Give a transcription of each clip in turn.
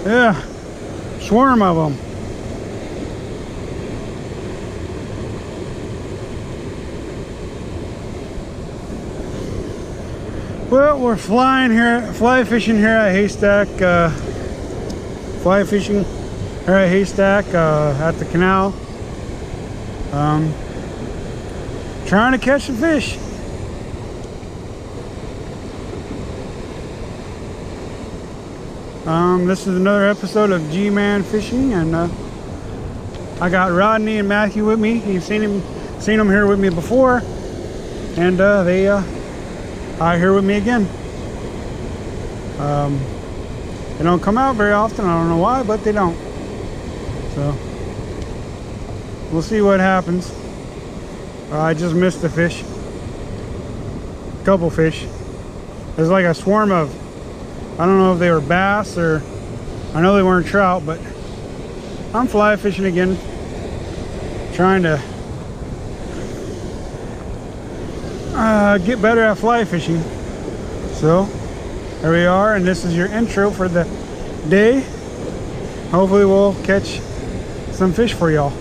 Yeah, swarm of them. Well, we're fly fishing here at Haystack. Fly fishing here at Haystack at the canal. Trying to catch some fish. This is another episode of G-Man Fishing, and I got Rodney and Matthew with me. You've seen them here with me before, and they are here with me again. They don't come out very often. I don't know why, but they don't. So we'll see what happens. I just missed a fish. A couple fish. There's like a swarm of, I don't know if they were bass or, I know they weren't trout, but I'm fly fishing again. Trying to get better at fly fishing. So there we are, and this is your intro for the day. Hopefully we'll catch some fish for y'all.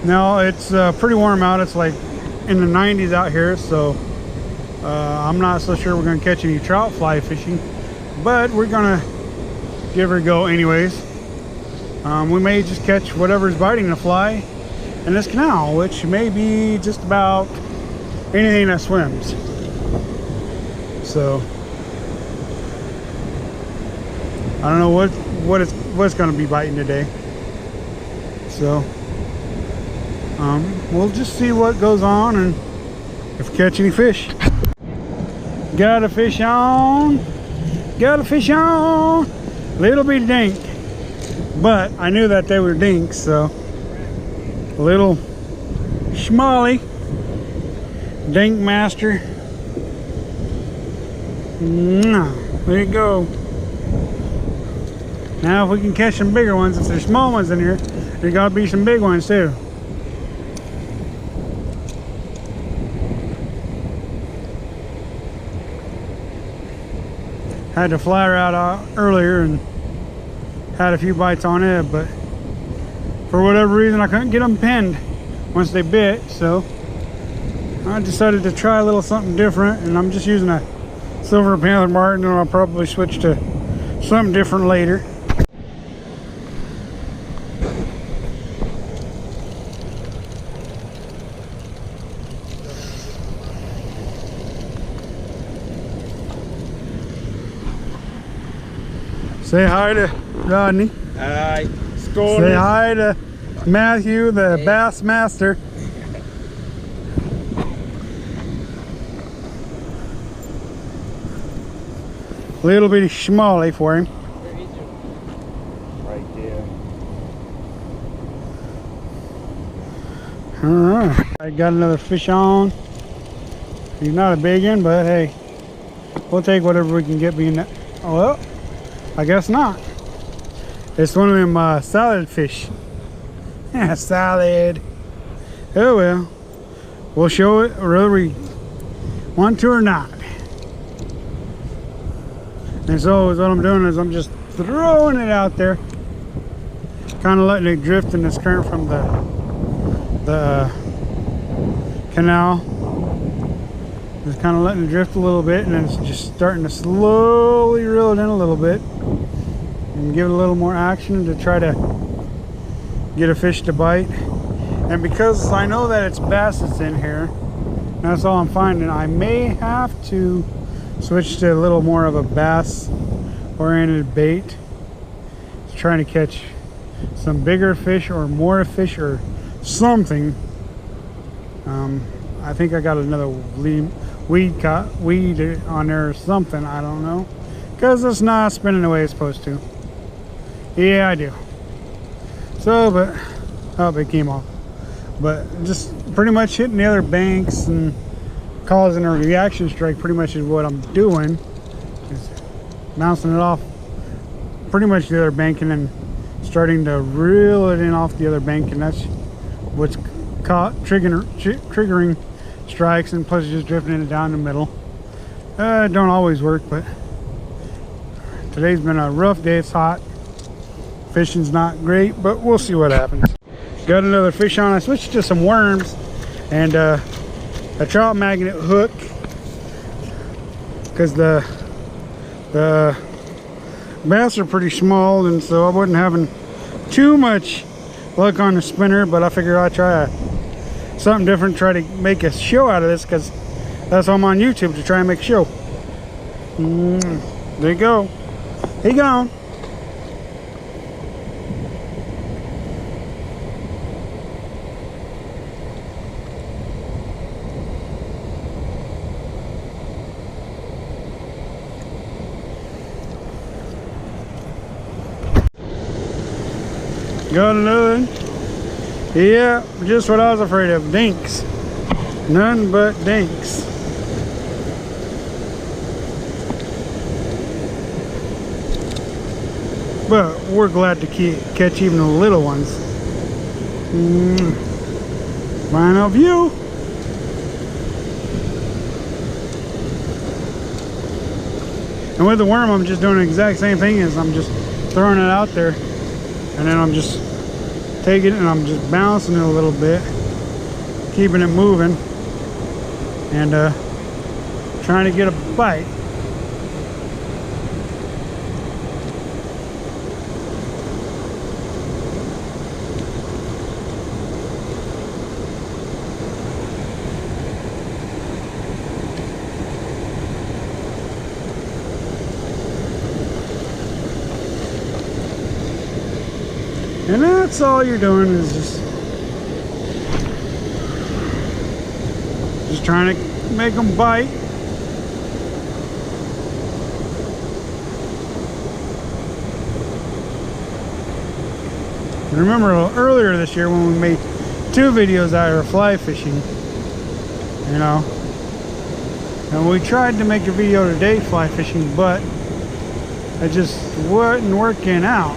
Now it's pretty warm out. It's like in the 90s out here, so I'm not so sure we're going to catch any trout fly fishing, but we're going to give it a go anyways. We may just catch whatever's biting the fly in this canal, which may be just about anything that swims. So I don't know what's going to be biting today. So we'll just see what goes on and if we catch any fish. Got a fish on. Got a fish on. Little bitty dink. But I knew that they were dinks, so little schmally dink master. There you go. Now if we can catch some bigger ones, if there's small ones in here, there's gotta be some big ones too. Had to fly her out earlier and had a few bites on it, but for whatever reason I couldn't get them pinned once they bit, so I decided to try a little something different, and I'm just using a silver Panther Martin, and I'll probably switch to something different later. Say hi to Rodney. Hi. Say hi to Matthew, the bass master. Little bitty schmally for him. Right there. Alright. I got another fish on. He's not a big one, but hey, we'll take whatever we can get being that. Oh, well, I guess not. It's one of them salad fish. Yeah, salad. Oh well. We'll show it whether we want to or not. And so what I'm doing is I'm just throwing it out there. Kind of letting it drift in this current from the canal. Just kind of letting it drift a little bit, and then it's just starting to slowly reel it in a little bit and give it a little more action to try to get a fish to bite. And because I know that it's bass that's in here, that's all I'm finding, I may have to switch to a little more of a bass oriented bait, trying to catch some bigger fish or more fish or something. I think I got another weed on there or something, I don't know, because it's not spinning the way it's supposed to. Yeah, I do. So, but Oh, it came off. But just pretty much hitting the other banks and causing a reaction strike pretty much is what I'm doing. Is bouncing it off pretty much the other bank and then starting to reel it in off the other bank, and that's what's triggering strikes, and plus just drifting it down the middle. It don't always work, but today's been a rough day. It's hot. Fishing's not great, but we'll see what happens. Got another fish on. I switched to some worms and a trout magnet hook because the bass are pretty small, and so I wasn't having too much luck on the spinner, but I figured I'd try something different, try to make a show out of this, because that's why I'm on YouTube, to try and make a show. There you go. He gone. Got another one. Yeah, just what I was afraid of. Dinks. None but dinks. But we're glad to catch even the little ones. Final view. And with the worm, I'm just doing the exact same thing. As I'm just throwing it out there, and then I'm just taking it and I'm just bouncing it a little bit, keeping it moving, and trying to get a bite. And that's all you're doing, is just trying to make them bite. And remember earlier this year when we made 2 videos out of fly fishing, you know, and we tried to make a video today fly fishing, but it just wasn't working out.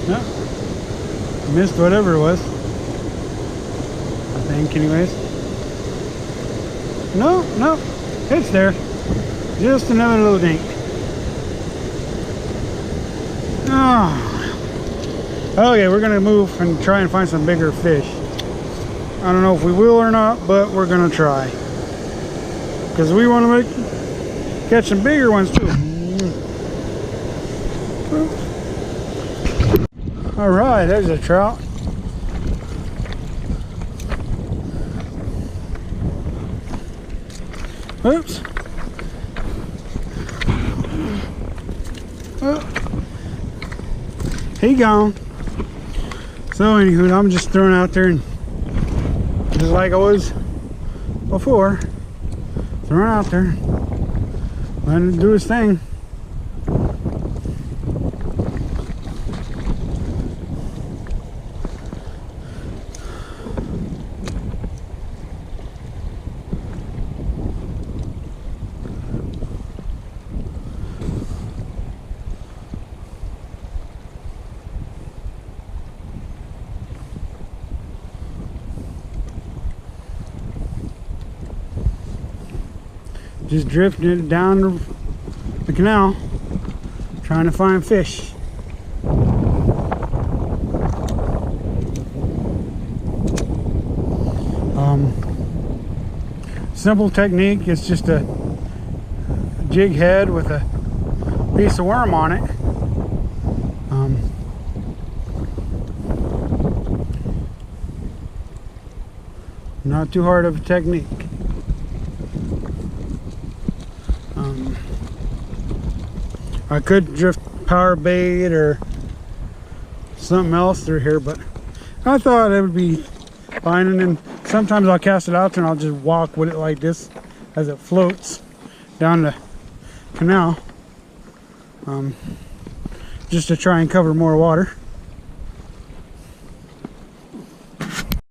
No, missed whatever it was, I think, anyways. No, it's there. Just another little dink. Oh. Okay, we're gonna move and try and find some bigger fish. I don't know if we will or not, but we're gonna try, because we want to catch some bigger ones too. All right, there's a trout. Oops. Oh. He gone. So anywho, I'm just throwing out there, and just like I was before, throwing out there, letting him do his thing. Just drifting it down the canal, trying to find fish. Simple technique. It's just a jig head with a piece of worm on it. Not too hard of a technique. I could drift power bait or something else through here, but I thought it would be fine. And then sometimes I'll cast it out there and I'll just walk with it like this as it floats down the canal, just to try and cover more water.